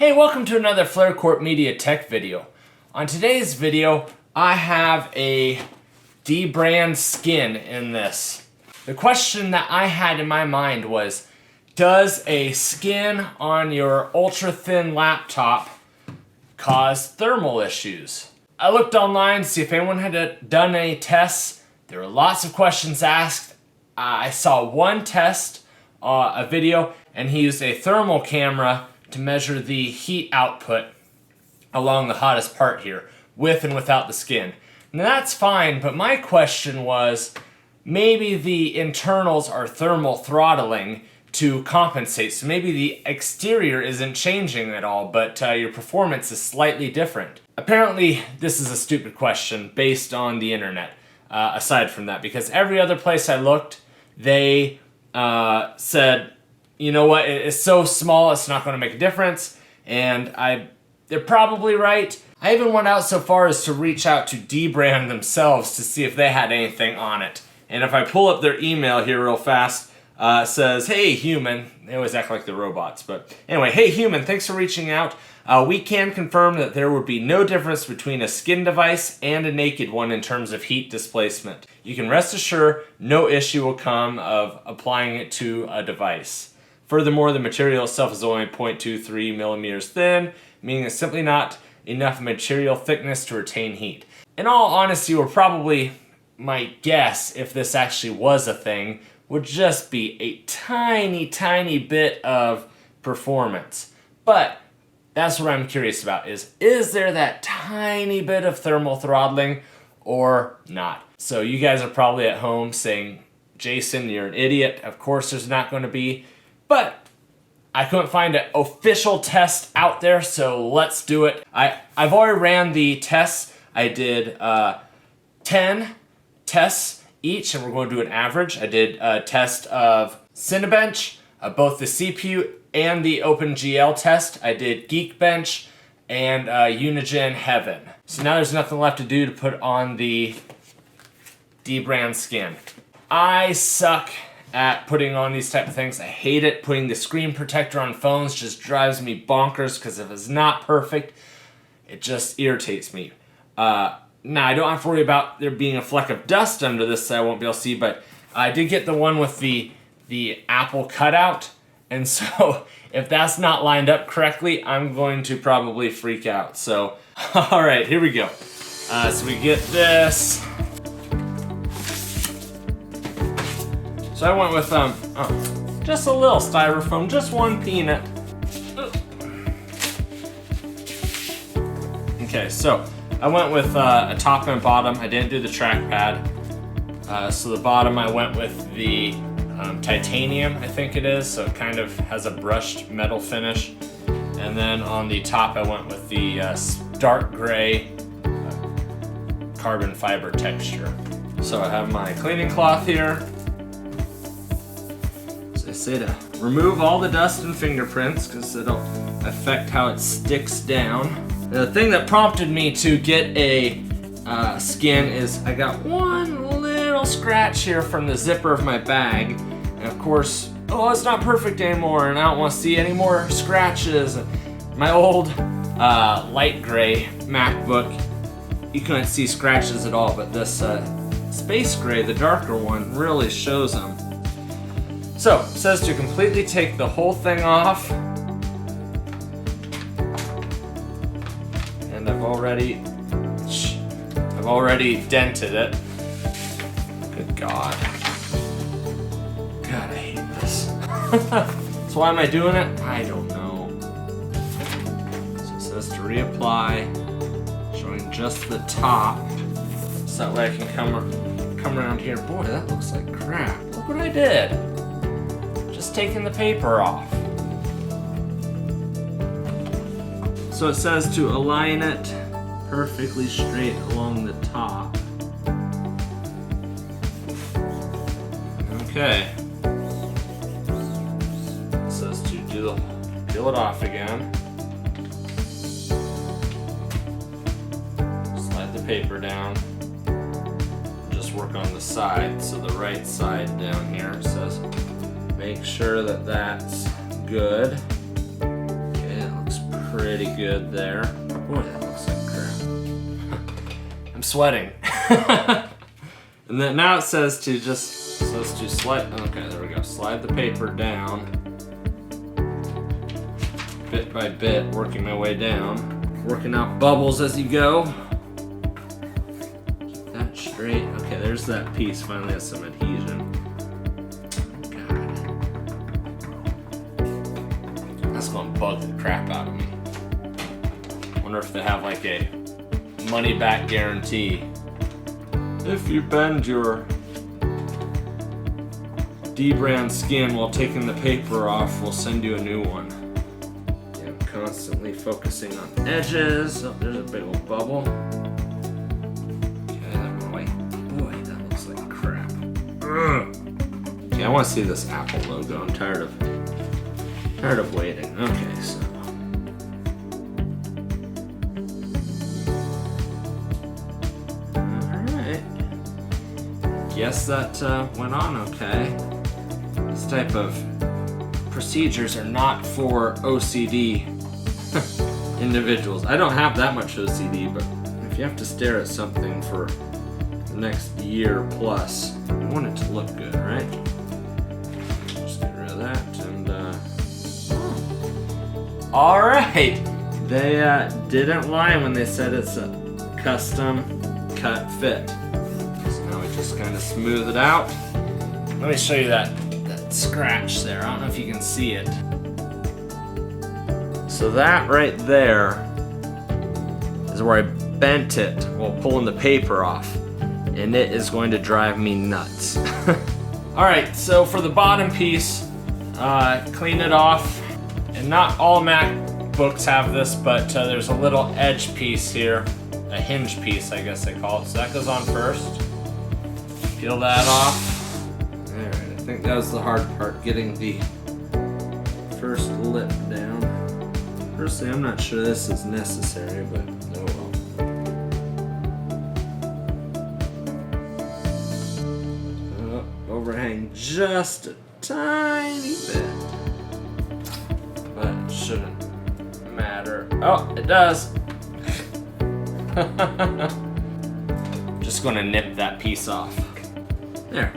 Hey, welcome to another Flare Corp Media Tech video. On today's video, I have a dbrand skin in this. The question that I had in my mind was, does a skin on your ultra-thin laptop cause thermal issues? I looked online to see if anyone had done any tests. There were lots of questions asked. I saw one test, a video, and he used a thermal camera to measure the heat output along the hottest part here, with and without the skin. Now that's fine, but my question was, maybe the internals are thermal throttling to compensate. So maybe the exterior isn't changing at all, but your performance is slightly different. Apparently, this is a stupid question based on the internet, aside from that, because every other place I looked, they said, you know what, it's so small it's not going to make a difference, and they're probably right. I even went out so far as to reach out to dbrand themselves to see if they had anything on it. And if I pull up their email here real fast, it says, hey human, they always act like they're robots, but anyway, hey human, thanks for reaching out. We can confirm that there would be no difference between a skin device and a naked one in terms of heat displacement. You can rest assured no issue will come of applying it to a device. Furthermore, the material itself is only 0.23 millimeters thin, meaning it's simply not enough material thickness to retain heat. In all honesty, we're probably, my guess, if this actually was a thing, would just be a tiny bit of performance. But that's what I'm curious about, is there that tiny bit of thermal throttling or not? So you guys are probably at home saying, Jason, you're an idiot. Of course there's not going to be. But I couldn't find an official test out there, so let's do it. I've already ran the tests. I did 10 tests each, and we're going to do an average. I did a test of Cinebench, both the CPU and the OpenGL test. I did Geekbench and Unigen Heaven. So now there's nothing left to do to put on the dbrand skin. I suck at putting on these type of things. I hate it. Putting the screen protector on phones just drives me bonkers because if it's not perfect, it just irritates me. Now, I don't have to worry about there being a fleck of dust under this that I won't be able to see, but I did get the one with the Apple cutout, and so if that's not lined up correctly, I'm going to probably freak out. So, all right, here we go. So we get this. So I went with just a little styrofoam, just one peanut. Okay, so I went with a top and a bottom. I didn't do the trackpad. So the bottom I went with the titanium, I think it is. So it kind of has a brushed metal finish. And then on the top I went with the dark gray carbon fiber texture. So I have my cleaning cloth here. I say to remove all the dust and fingerprints because it'll affect how it sticks down. The thing that prompted me to get a skin is I got one little scratch here from the zipper of my bag, and of course, oh, it's not perfect anymore, and I don't want to see any more scratches. My old light gray MacBook, you couldn't see scratches at all, but this space gray, the darker one, really shows them. So, it says to completely take the whole thing off. And I've already dented it. Good God. God, I hate this. So why am I doing it? I don't know. So it says to reapply, showing just the top. So that way I can come around here. Boy, that looks like crap. Look what I did. Just taking the paper off. So it says to align it perfectly straight along the top. Okay. It says to peel it off again. Slide the paper down. Just work on the side. So the right side down here says make sure that that's good. Okay, that looks pretty good there. Boy, that looks like crap. I'm sweating. And then now it says to just, supposed to slide, okay, there we go. Slide the paper down. Bit by bit, working my way down. Working out bubbles as you go. Keep that straight. Okay, there's that piece, finally has some adhesion. That's gonna bug the crap out of me. Wonder if they have like a money back guarantee. If you bend your dbrand skin while taking the paper off, we'll send you a new one. Yeah, I'm constantly focusing on edges. Oh, there's a big old bubble. Okay, that went away. Boy, that looks like crap. Ugh. Okay, I want to see this Apple logo. I'm tired of waiting. Okay, so. Alright. Guess that went on okay. These type of procedures are not for OCD individuals. I don't have that much OCD, but if you have to stare at something for the next year plus, you want it to look good, right? Just get rid of that and alright! They didn't lie when they said it's a custom cut fit. So now we just kind of smooth it out. Let me show you that scratch there. I don't know if you can see it. So that right there is where I bent it while pulling the paper off. And it is going to drive me nuts. Alright, so for the bottom piece, clean it off. And not all MacBooks have this, but there's a little edge piece here. A hinge piece, I guess they call it. So that goes on first. Peel that off. Alright, I think that was the hard part, getting the first lip down. Personally, I'm not sure this is necessary, but oh well. Overhang just a tiny bit. But it shouldn't matter. Oh, it does. Just gonna nip that piece off. There.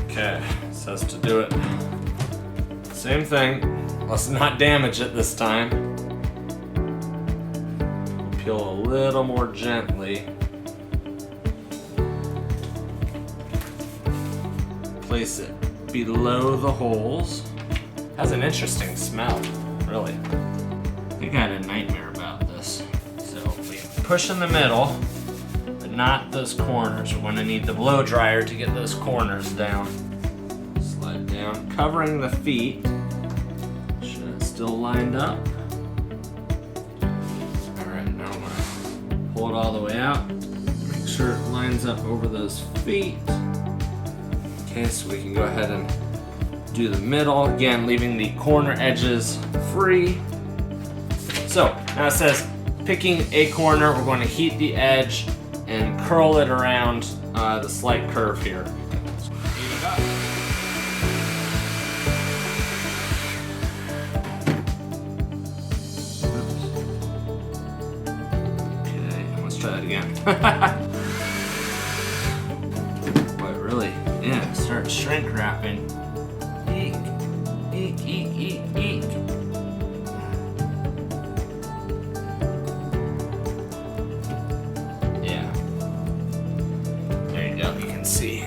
Okay, says to do it. Same thing. Let's not damage it this time. Peel a little more gently. Place it below the holes. Has an interesting smell, really. I think I had a nightmare about this. So we push in the middle, but not those corners. We're gonna need the blow dryer to get those corners down. Slide down, covering the feet. Should it still lined up? All right, now I'm gonna pull it all the way out. Make sure it lines up over those feet. Okay, so we can go ahead and do the middle, again leaving the corner edges free. So now it says picking a corner, we're going to heat the edge and curl it around the slight curve here. So heat it up. Okay, let's try that again. Boy, really, yeah, start shrink wrapping. Eek, eek, eek, eek, eek. Yeah. There you go, you can see.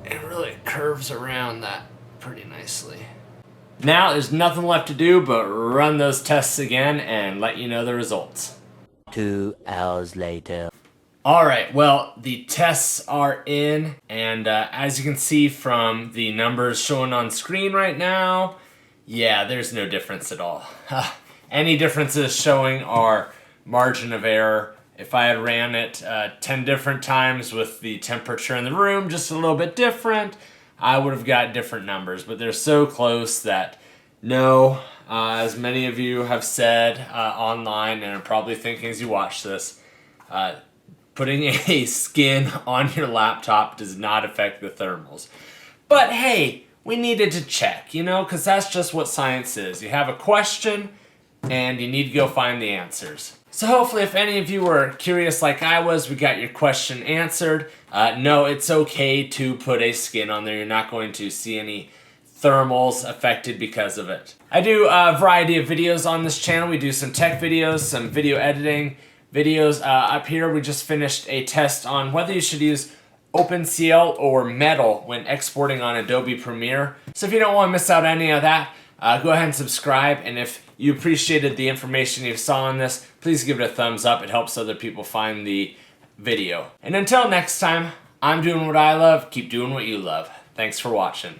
It really curves around that pretty nicely. Now there's nothing left to do but run those tests again and let you know the results. 2 hours later. Alright, well, the tests are in, and as you can see from the numbers showing on screen right now, yeah, there's no difference at all. Any differences showing are margin of error. If I had ran it 10 different times with the temperature in the room just a little bit different, I would have got different numbers, but they're so close that no, as many of you have said online and are probably thinking as you watch this, putting a skin on your laptop does not affect the thermals. But hey, we needed to check, you know, because that's just what science is. You have a question, and you need to go find the answers. So hopefully if any of you were curious like I was, we got your question answered. No, it's okay to put a skin on there. You're not going to see any thermals affected because of it. I do a variety of videos on this channel. We do some tech videos, some video editing videos. Up here we just finished a test on whether you should use OpenCL or Metal when exporting on Adobe Premiere. So if you don't want to miss out on any of that, go ahead and subscribe, and if you appreciated the information you saw on this, please give it a thumbs up. It helps other people find the video. And until next time, I'm doing what I love, keep doing what you love. Thanks for watching.